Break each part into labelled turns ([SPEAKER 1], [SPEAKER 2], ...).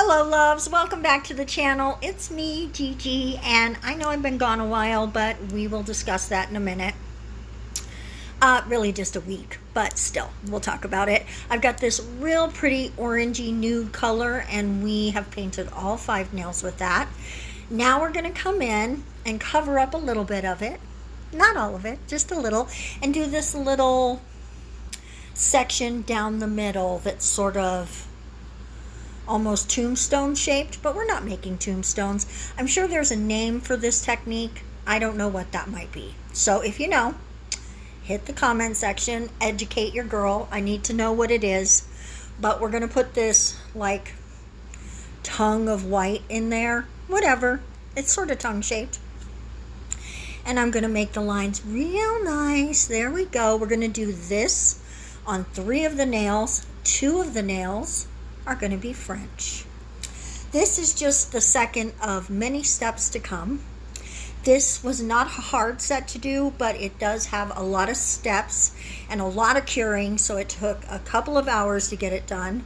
[SPEAKER 1] Hello loves, welcome back to the channel. It's me, Gigi, and I know I've been gone a while, but we will discuss that in a minute. Really just a week, but still, we'll talk about it. I've got this real pretty orangey nude color, and we have painted all 5 nails with that. Now we're going to come in and cover up a little bit of it. Not all of it, just a little, and do this little section down the middle that's sort of almost tombstone shaped, but we're not making tombstones. I'm sure there's a name for this technique. I don't know what that might be. So if you know, hit the comment section, educate your girl. I need to know what it is. But we're going to put this like tongue of white in there. Whatever. It's sort of tongue shaped. And I'm going to make the lines real nice. There we go. We're going to do this on 3 of the nails. 2 of the nails are going to be French. This is just the second of many steps to come. This was not a hard set to do, but it does have a lot of steps and a lot of curing, so it took a couple of hours to get it done.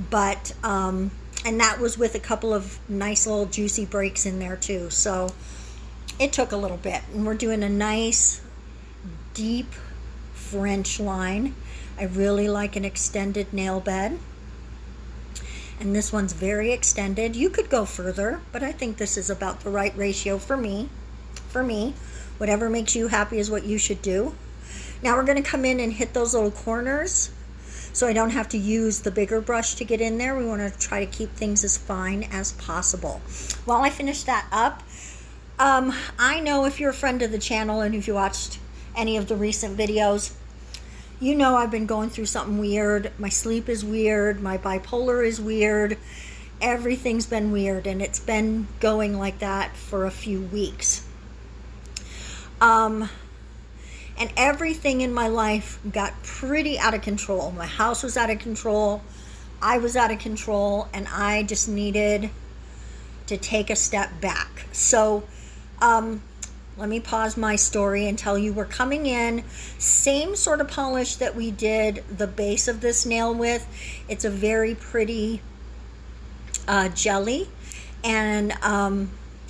[SPEAKER 1] But and that was with a couple of nice little juicy breaks in there too, so it took a little bit. And we're doing a nice deep French line. I really like an extended nail bed. And this one's very extended. You could go further, but I think this is about the right ratio for me. Whatever makes you happy is what you should do. Now we're going to come in and hit those little corners so I don't have to use the bigger brush to get in there. We want to try to keep things as fine as possible. While I finish that up, I know if you're a friend of the channel and if you watched any of the recent videos, you know I've been going through something weird. My sleep is weird. My bipolar is weird. Everything's been weird, and it's been going like that for a few weeks. And everything in my life got pretty out of control. My house was out of control. I was out of control, and I just needed to take a step back. So, let me pause my story and tell you we're coming in same sort of polish that we did the base of this nail with. It's a very pretty jelly, and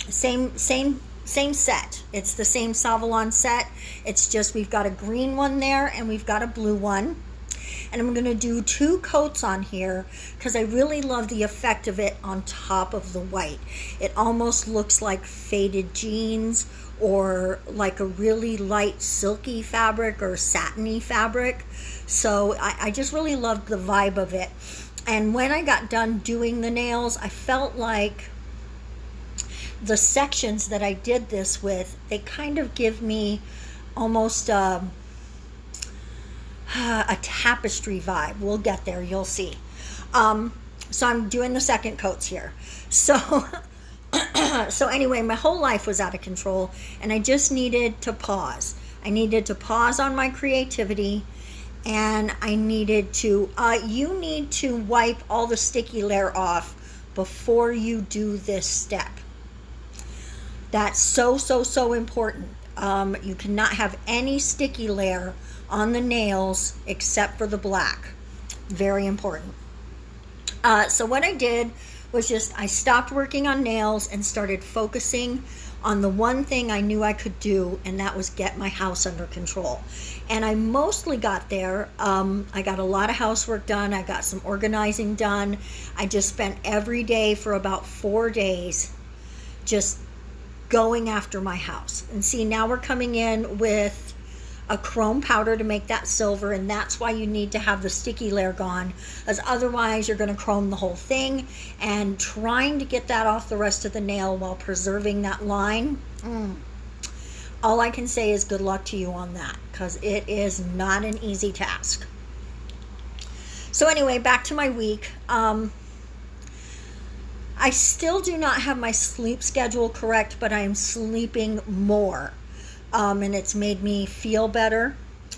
[SPEAKER 1] same set. It's the same Saviland set. It's just we've got a green one there and we've got a blue one. And I'm going to do 2 coats on here because I really love the effect of it on top of the white. It almost looks like faded jeans or like a really light silky fabric or satiny fabric. So I just really loved the vibe of it. And when I got done doing the nails, I felt like the sections that I did this with, they kind of give me almost a tapestry vibe. We'll get there, you'll see. So I'm doing the second coats here. So so anyway, my whole life was out of control, and I just needed to pause. I needed to pause on my creativity, and I needed to you need to wipe all the sticky layer off before you do this step. That's so important. You cannot have any sticky layer on the nails except for the black. Very important. So what I did was just I stopped working on nails and started focusing on the one thing I knew I could do, and that was get my house under control. And I mostly got there. I got a lot of housework done. I got some organizing done. I just spent every day for about 4 days just going after my house. And see, now we're coming in with a chrome powder to make that silver, and that's why you need to have the sticky layer gone, as otherwise you're going to chrome the whole thing. And trying to get that off the rest of the nail while preserving that line, all I can say is good luck to you on that, because it is not an easy task. So anyway, back to my week. I still do not have my sleep schedule correct, but I am sleeping more. And it's made me feel better.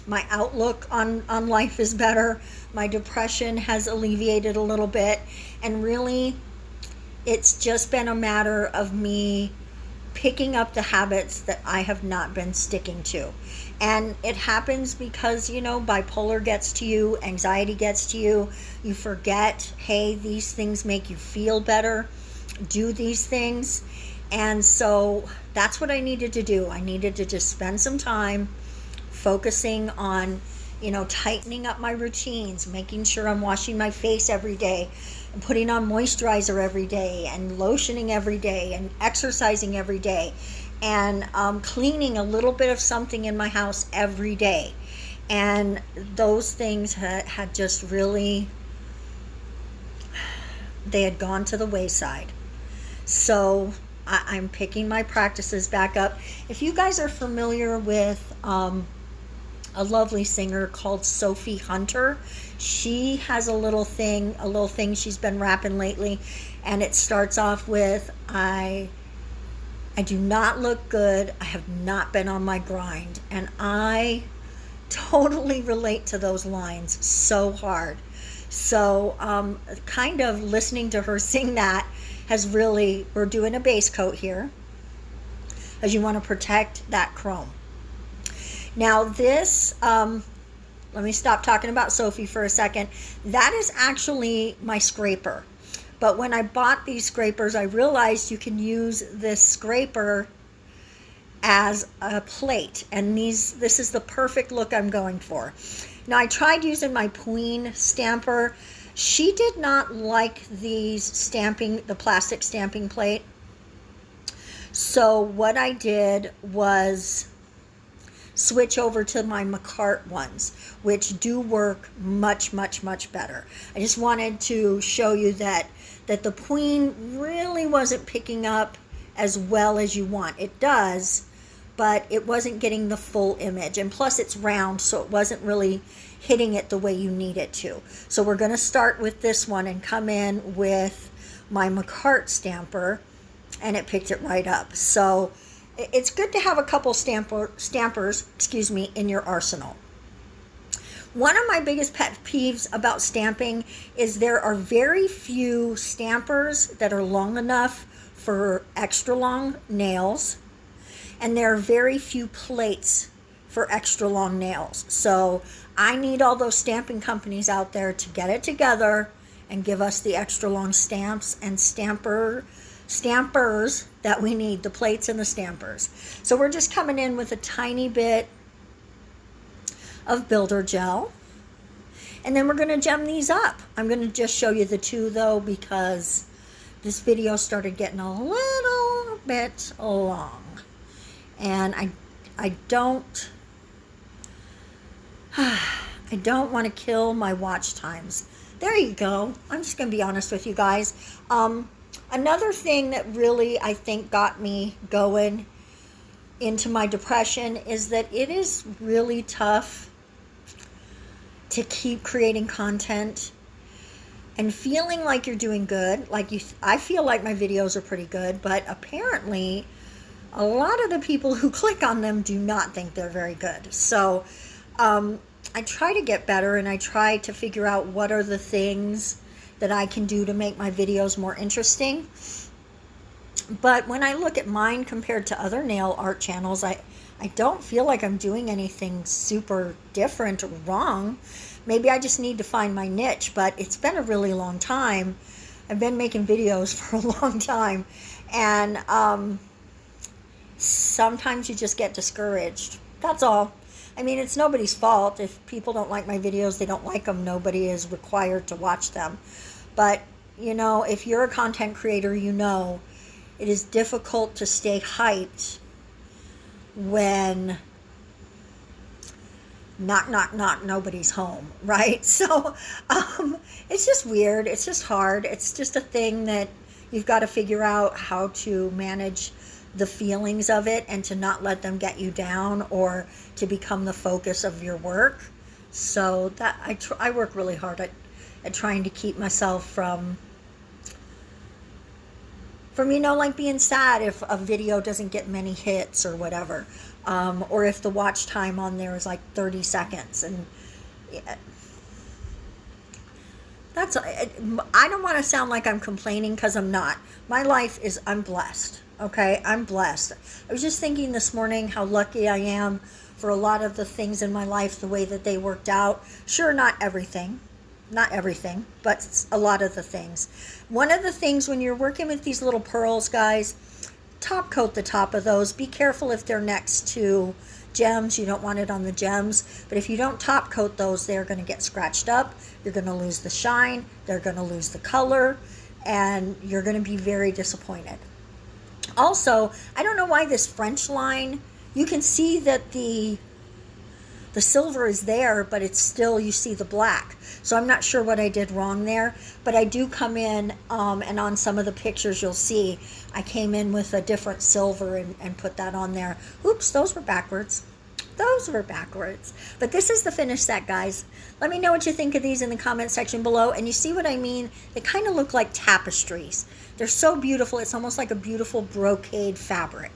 [SPEAKER 1] My outlook on life is better. My depression has alleviated a little bit. And really, it's just been a matter of me picking up the habits that I have not been sticking to. And it happens because, you know, bipolar gets to you, anxiety gets to you. You forget, hey, these things make you feel better. Do these things. And so that's what I needed to do. I needed to just spend some time focusing on, you know, tightening up my routines, making sure I'm washing my face every day, and putting on moisturizer every day, and lotioning every day, and exercising every day, and cleaning a little bit of something in my house every day. And those things had just really, they had gone to the wayside. So I'm picking my practices back up. If you guys are familiar with a lovely singer called Sophie Hunter, she has a little thing she's been rapping lately, and it starts off with, I do not look good, I have not been on my grind. And I totally relate to those lines so hard. So kind of listening to her sing that has really, we're doing a base coat here, as you want to protect that chrome. Now this, let me stop talking about Sophie for a second. That is actually my scraper. But when I bought these scrapers, I realized you can use this scraper as a plate. And this is the perfect look I'm going for. Now I tried using my Queen stamper. She did not like the plastic stamping plate. So what I did was switch over to my Makart ones, which do work much, much, much better. I just wanted to show you that the Queen really wasn't picking up as well as you want. It does, but it wasn't getting the full image. And plus it's round, so it wasn't really hitting it the way you need it to. So we're going to start with this one and come in with my Makart stamper, and it picked it right up. So it's good to have a couple stampers, in your arsenal. One of my biggest pet peeves about stamping is there are very few stampers that are long enough for extra long nails, and there are very few plates for extra long nails. So I need all those stamping companies out there to get it together and give us the extra long stamps and stampers that we need, the plates and the stampers. So we're just coming in with a tiny bit of builder gel, and then we're going to gem these up. I'm going to just show you the two though, because this video started getting a little bit long, and I don't want to kill my watch times. There you go. I'm just going to be honest with you guys. Another thing that really, I think, got me going into my depression is that it is really tough to keep creating content and feeling like you're doing good. I feel like my videos are pretty good, but apparently a lot of the people who click on them do not think they're very good. So I try to get better, and I try to figure out what are the things that I can do to make my videos more interesting. But when I look at mine compared to other nail art channels, I don't feel like I'm doing anything super different or wrong. Maybe I just need to find my niche, but it's been a really long time. I've been making videos for a long time, and sometimes you just get discouraged. That's all. I mean, it's nobody's fault. If people don't like my videos, they don't like them. Nobody is required to watch them. But, you know, if you're a content creator, you know it is difficult to stay hyped when knock, knock, knock, nobody's home, right? So it's just weird. It's just hard. It's just a thing that you've got to figure out how to manage the feelings of it and to not let them get you down or to become the focus of your work. So that I work really hard at trying to keep myself from you know, like being sad if a video doesn't get many hits or whatever, or if the watch time on there is like 30 seconds. And yeah, I don't want to sound like I'm complaining, because I'm not. My life is, I'm blessed. Okay, I'm blessed. I was just thinking this morning how lucky I am for a lot of the things in my life, the way that they worked out. Sure, not everything, but a lot of the things. One of the things when you're working with these little pearls, guys, top coat the top of those. Be careful if they're next to gems. You don't want it on the gems. But if you don't top coat those, they're going to get scratched up. You're going to lose the shine. They're going to lose the color. And you're going to be very disappointed. Also, I don't know why this French line, you can see that the silver is there, but it's still, you see the black. So I'm not sure what I did wrong there, but I do come in, and on some of the pictures you'll see, I came in with a different silver and put that on there. Oops, those were backwards. Those were backwards. But this is the finished set, guys. Let me know what you think of these in the comment section below. And you see what I mean? They kind of look like tapestries. They're so beautiful. It's almost like a beautiful brocade fabric.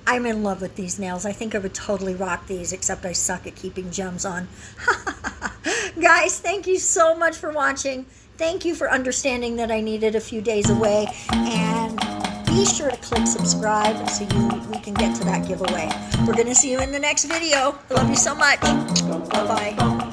[SPEAKER 1] I'm in love with these nails. I think I would totally rock these, except I suck at keeping gems on. Guys, thank you so much for watching. Thank you for understanding that I needed a few days away. And be sure to click subscribe so we can get to that giveaway. We're going to see you in the next video. I love you so much. Bye-bye.